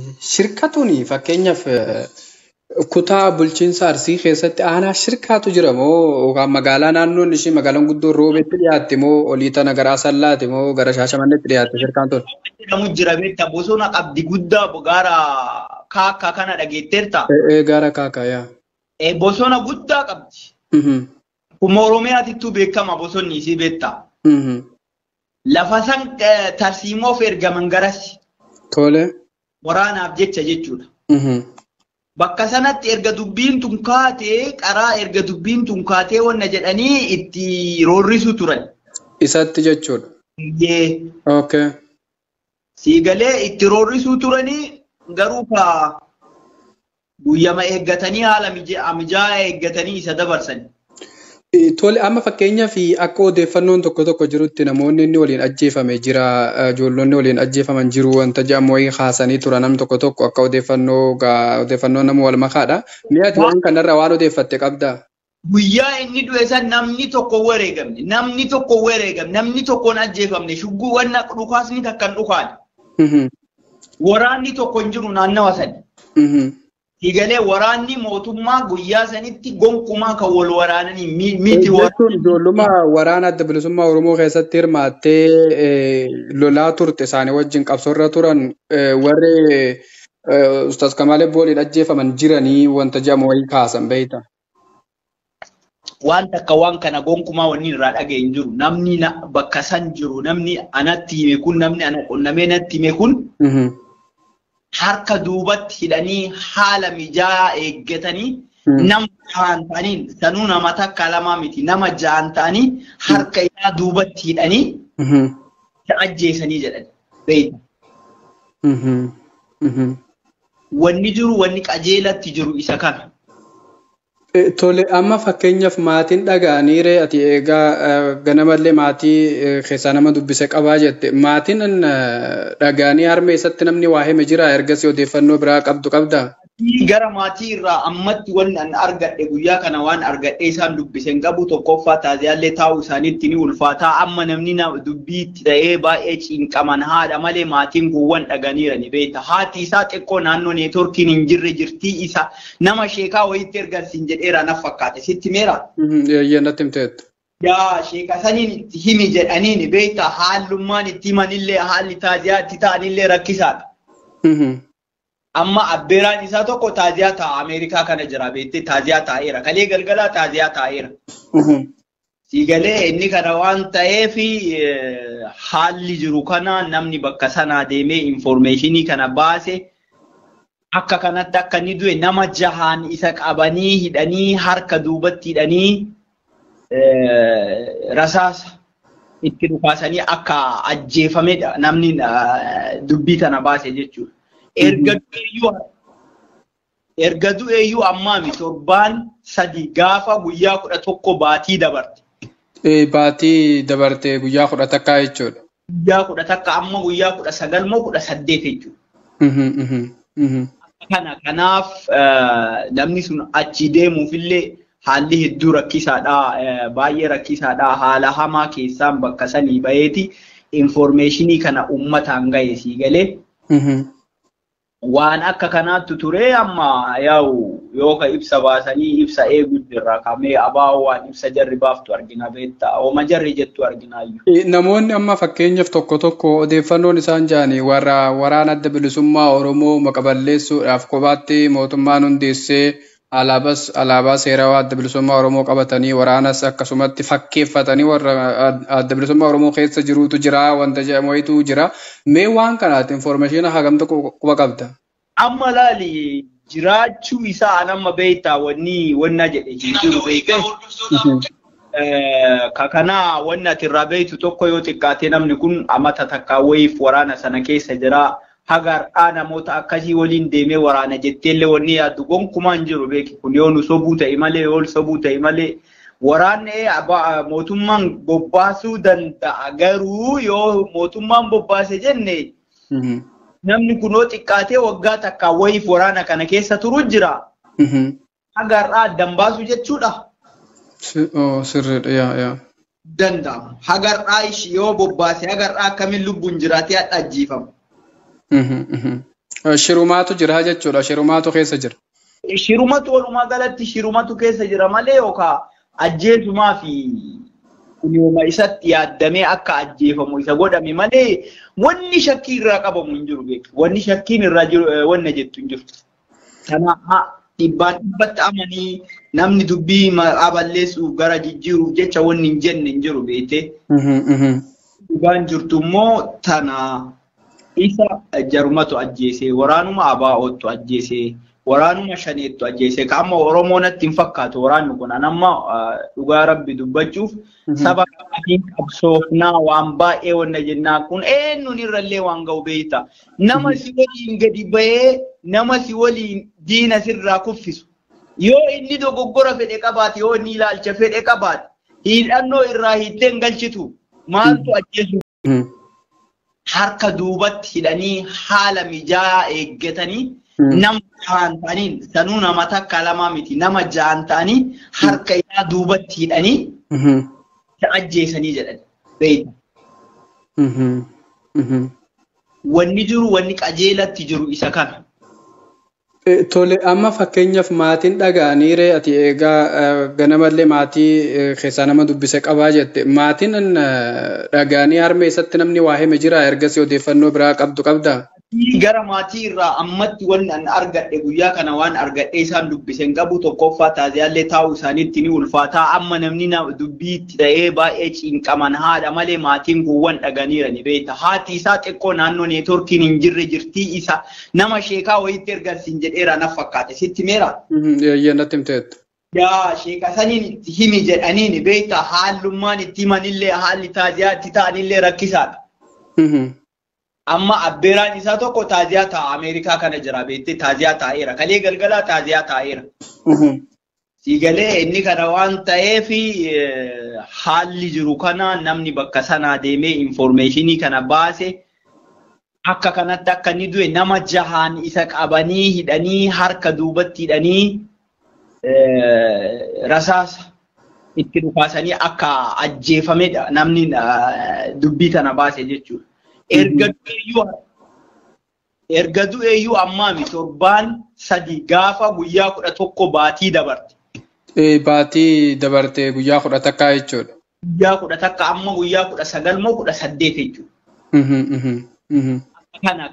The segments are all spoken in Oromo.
Shirkatuni fakkeenyaaf kutaa bulchiinsa Arsii keessatti aanaa shirkaatu jira moo yookaan magaalaa naannoon ishee magaalaan guddoo roobetti dhiyaatte moo olii tana gara Asallaati moo gara Shaashamannetti dhiyaatte shirkaan tun? jedhamu jira beektaa bosona qabdi guddaa gaara kaakkaa kana dhageetteerta. Gaara kaakkaa yaa. Bosona guddaa qabdi. Kuma Oromiyaatittuu beekama bosonni isii beektaa. Lafa san tarsiimoof ergaman garasi. Tole. Waraanaaf jecha jechuudha. Bakka sanatti erga dubbiin tun kaatee qaraa erga dubbiin tun kaatee wanna jedhanii itti roorrisu turan. Isatti jechuudha. Okay. Siigalee itti roorrisuu turanii garuu guyyama eeggatanii haala mijaa'aa eeggatanii isa dabarsan. Tole amma fakkeenyaaf akka odeeffannoon tokko jirutti namoonni inni waliin ajjeefame jira ijoollonni waliin ajjeefaman jiru wanta jedhamu wayii haasanii turan nam tokko akka odeeffannoo nama wal makaadha. Mi'aati waan kanarraa waan odeeffatte qabdaa? Guyyaa inni du'e san namni tokko wareegamne namni tokkoon ajjeefamne shugguu wanna dhukaasni takkan dhukaadha. Waraanni tokko hin jiru naannawa sani. Siigalee waraanni mootummaa guyyaa sanitti gonkumaa kan wal waraananii miti waraanni. Ijoollummaa waraana adda bilisummaa Oromoo keessatti hirmaattee lolaa turte isaanii wajjin qabsoorra turan warri Ustaz Kamaal Booliin ajjeefaman jiranii wanta jedhamu wayii kaasan beektaa? Waan takka waan kana gonkumaa wanni irraa dhaga'e hin jiru. Namni bakka san jiru namni anatti hime kun namni ana qunnamee natti hime kun. Harka duubatti hidhanii haala mijaa'aa eeggatanii nama ja'an ta'anii sanuu nama takka lamaa miti nama ja'an ta'anii harka isaa duubatti hidhanii ajjeesanii jedhan beekta. Wanni jiru wanni qajeelatti jiru isa kana. Tole amma fakkeenyaaf maatiin dhaga'anii ati egaa ganamallee maatii keessaa nama dubbise qabaa jette maatiin dhaga'anii harmee isatti namni waa hime jira ergasii odeeffannoo biraa qabdaa? Gara maatii irraa ammatti waan argadhe guyyaa kana waan argadhe isaan dubbisen qabu tokkoffaa taasiyaallee taa'uu isaaniitti ni ulfaataa amma namni dubbiitti ta'ee baay'ee cinqaman haadha malee maatiin kun waan dhaganiirani beekta haati isaa xiqqoo naannoo neetworkiin hin jirre jirtii isa nama sheekaa wayiitti ergansiin jedheera naaf fakkaate sitti meera. Natti himteettu. Yaa sheeka saniin itti himi jedhaniin beekta haallummaan itti himanillee haalli taasiyaatti ta'anillee rakkisaadha. Amma abbeeraan isaa tokko taaziyaa ta'a Ameerikaa kana jira beektee taaziyaa taa'eera kalee galgalaa taaziyaa taa'eera. Siigalee inni kana waan ta'eef haalli jiru kana namni bakka sanaa deemee informeeshinii kana baase akka kanatti akka inni du'e nama jahaan isa qabanii hidhanii harka duubatti hidhanii rasaasa itti dhukaasanii akka ajjeefamedha namni dubbii kana baase jechuudha. Erga du'eeyyuu ammaami torbaan sadi gaafa guyyaa 11 baatii dabarte. Baatii dabarte guyyaa 11 jechuudha. Guyyaa 11 amma guyyaa 19 moo 18 jechuudha. Kanaaf namni sun achi deemuufillee haalli hedduu rakkisaadha baay'ee rakkisaadha haala hamaa keessaan bakka sanii baheeti informeeshinii kana uummataan ga'e siigalee. Waan akka kanaatti ture amma yoo ibsa baasanii ibsa eeguu jirra kamee abaa'oo waan ibsa jarri baaftu argina beektaa ooma jarri jettu arginaayyuu. Namoonni amma fakkeenyaaf tokko odeeffannoon isaan jedhanii warra waraana adda bilisummaa Oromoo maqaballeessuudhaaf kophaatti mootummaan hundeessee alaabaa seerawaa adda bilisummaa Oromoo qabatanii waraanas akkasumatti fakkeeffatanii warra adda bilisummaa Oromoo keessa jirutu jira wanta jedhamu wayitu jira. Mee waan kanaati informeeshina hagam tokko quba qabda? Amma laali jiraachuu isaa anamma beektaa wanna jedhe jiru beekee. Kakanaa wanna atirraa beektu tokko yoo xiqqaate namni kun amata takkaa wayiif waraana sana keessa jira. Hagar'aa namoota akkasii waliin deemee waraana jetteellee wanni yaaddu gonkumaan jiru beeki kun yoo nu sobuu ta'e malee yoo sobuu ta'e malee waraanni mootummaan bobbaasuu danda'a garuu yoo mootummaan bobbaase jenne namni kunoo xiqqaatee waggaa takkaa wayiif waraana kana keessa turu jira. Hagar'aa addan baasu jechuudha. Sirriidha yaa. Danda'amu hagar'aa yoo bobbaase hagar'aa akkamiin lubbuun jiraatee hadha ajjiifamu. Shirumaatu jira jechuudha. Shirumaatu keessa jira. Shirumatu walumaa galatti shirumatu keessa jira malee yookaan ajjeesumaa fi kunyooma isatti yaaddamee akka ajjeefamu isa godhame malee wanni shakkii irraa qabamu hin jiru beeku. Wanni shakkiin irraa jiru wanna jettu hin jiru. Kanaaf dhibbaan dhibbatti amanii namni dubbii maqaa balleessuuf gara jijjiiruuf jecha wanni hin jenne hin jiru beekte. Dhibbaan jirtu immoo tana isa jarumatu ajjeesee waraanuma abaa'ootu ajjeesee. Waraanuma shaneettu ajjeesee amma Oromoo natti hin fakkaatu waraanni kun amma dhugaa rabbi dubbachuuf saba kamiin qabsoofnaa waan baay'ee wanna jennaa kun eenyuun irrallee waan ga'u beekta. Nama si waliin gadi bahee nama si waliin diina sirraa kuffisu. Yoo inni dogoggora fedhe qabaate yoo inni ilaalcha fedhe qabaate hidhannoo irraa hiddeen galchitu maaltu ajjeesu. Harka duubatti hidhanii haala mijaa'aa eeggatanii. Nama jaan ta'aniin sanuu nama takka lama miti nama jaan ta'anii harka isaa duubatti hidhanii ajjeesanii jedhan beekta. Wanni jiru wanni qajeelatti jiru isa kana. Tole amma fakkeenyaaf maatiin dhaga'anii ati eegaa ganamallee maatii keessaa nama dubbise qabaa jette maatiin dhaga'anii harmee isatti namni waa hime jira ergasii odeeffannoo biraa qabdaa? Gara maatii irraa ammatti waan an argadhe guyyaa kana waan argadhe isaan dubbisen qabu tokkoffaa taasiyaallee taa'uu isaaniitti ni ulfaataa amma namni dubbii itti ta'ee baay'ee cinqaman haadha malee maatiin kun waan dhaganiirani beekta. Haati isaa xiqqoo naannoo neetworkiin hin jirre jirtii isa nama sheekaa wayiitti ergansiin jedheera na fakkaate sitti meera. Natti himteettu. Yaa sheeka saniin itti himi jedhaniin beekta haallummaan itti himanillee haalli taasiyaatti ta'anillee rakkisaadha. Amma abbeeraan isaa tokko taaziyaa ta'a Ameerikaa kana jira beektee taaziyaa taa'eera. Kalee galgalaa taaziyaa taa'eera. Siigalee inni kana waan ta'eef haalli jiru kana namni bakka sanaa deemee informeeshinii kana baase akka kanatti akka inni du'e nama jahaan isa qabanii hidhanii harka duubatti hidhanii rasaasa itti dhukaasanii akka ajjeefamedha namni dubbii kana baase jechuudha. Erga du'eeyyuu ammaami torbaan sadi gaafa guyyaa 11 baatii dabarte. Baatii dabarte guyyaa 11 jechuudha. Guyyaa 11 amma guyyaa 19 moo 18 jechuudha.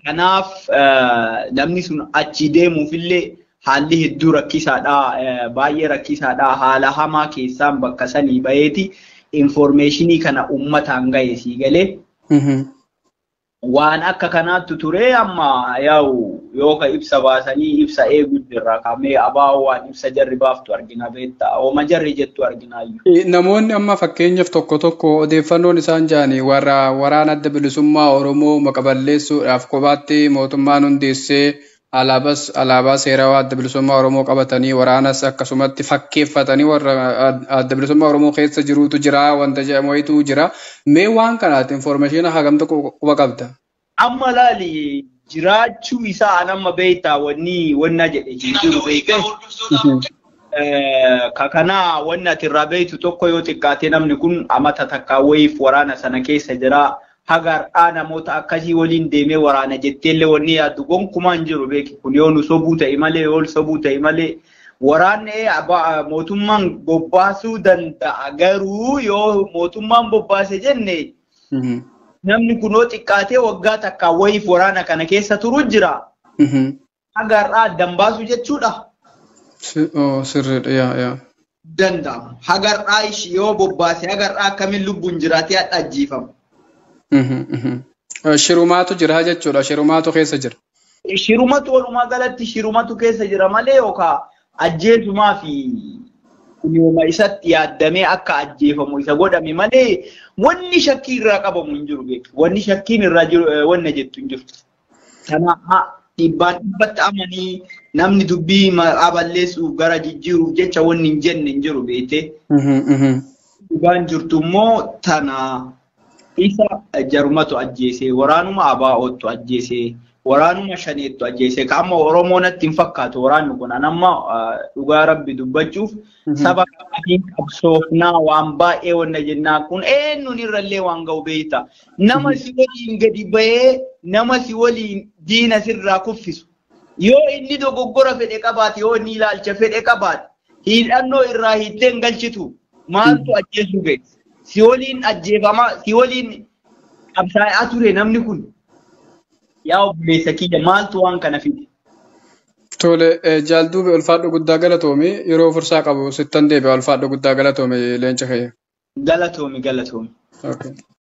Kanaaf namni sun achi deemuufillee haalli hedduu rakkisaadha baay'ee rakkisaadha haala hamaa keessaan bakka sanii baheeti informeeshinii kana uummataan ga'e sii galee. Waan akka kanaatti ture amma yoo ibsa baasanii ibsa eeguu jirra kamee abaa'oo waan ibsa jarri baaftu argina beektaa ooma jarri jettu arginaa. Namoonni amma fakkeenyaaf tokko odeeffannoon isaan jaanii warra waraana adda bilisummaa Oromoo maqaballeessuudhaaf kophaatti mootummaan hundeessee alaabaa seerawaa adda bilisummaa Oromoo qabatanii waraanas akkasumatti fakkeeffatanii warra adda bilisummaa Oromoo keessa jirutu jira wanta jedhamu wayitu jira. Mee waan kanaati informeeshinii hagam tokko quba qabda? Amma laali jiraachuu isaa anamma beektaa wanna jedhe jiru beekee. Kakanaa wanna ati irraa beektu tokko yoo xiqqaate namni kun amata takkaa wayiif waraana sana keessa jira. Hagar'aa namoota akkasii waliin deemee waraana jetteellee wanni yaaddu gonkumaan jiru beeki kun yoo nu sobuu ta'e malee yoo sobuu ta'e malee waraanni mootummaan bobbaasuu danda'a garuu yoo mootummaan bobbaase jenne namni kun yoo xiqqaatee waggaa takkaa wayiif waraana kana keessa turu jira. Hagar'aa addan baasu jechuudha. Sirriidha yaa. Danda'ama. Hagar'aa yoo bobbaase hagar'aa akkamiin lubbuun jiraatee hadha ajjiifama. Shirumaatu jira jechuudha. Shirumaatu keessa jira. Shirumatu walumaa galatti shirumatu keessa jira malee yookaan ajjeesumaa fi kunyooma isatti yaaddamee akka ajjeefamu isa godhame malee wanni shakkii irraa qabamu hin jiru beeku. Wanni shakkiin irraa jiru wanna jettu hin jiru. Kanaaf dhibbaan dhibbatti amanii namni dubbii maqaa balleessuuf gara jijjiiruuf jecha wanni hin jenne hin jiru beekte. Dhibbaan jirtu immoo tana. Isa jarumatu ajjeesee waraanuma abaa'ootu ajjeesee waraanuma shaneettu ajjeesee amma Oromoo natti hin fakkaatu waraanni kun amma dhugaa rabbi dubbachuuf saba kamiin qabsoofnaa waan baay'ee wanna jennaa kun eenyuun irrallee waan ga'u beekta. Nama si waliin gadi bahee nama si waliin diina sirraa kuffisu. Yoo inni dogoggora fedhe qabaate yoo inni ilaalcha fedhe qabaate hidhannoo irraa hiitteen galchitu maaltu ajjeesuu geesse. Si waliin ajjeefamaa si waliin qabsaa'aa ture namni kun. Yaa obboleessa kiyya maaltu waan kana fide. Tole jaalduube ulfaadhu guddaa galatoome yeroo fursaa qabu sittan deebi'a ulfaadhu guddaa galatoome leenca kee. Galatoomi. Okay.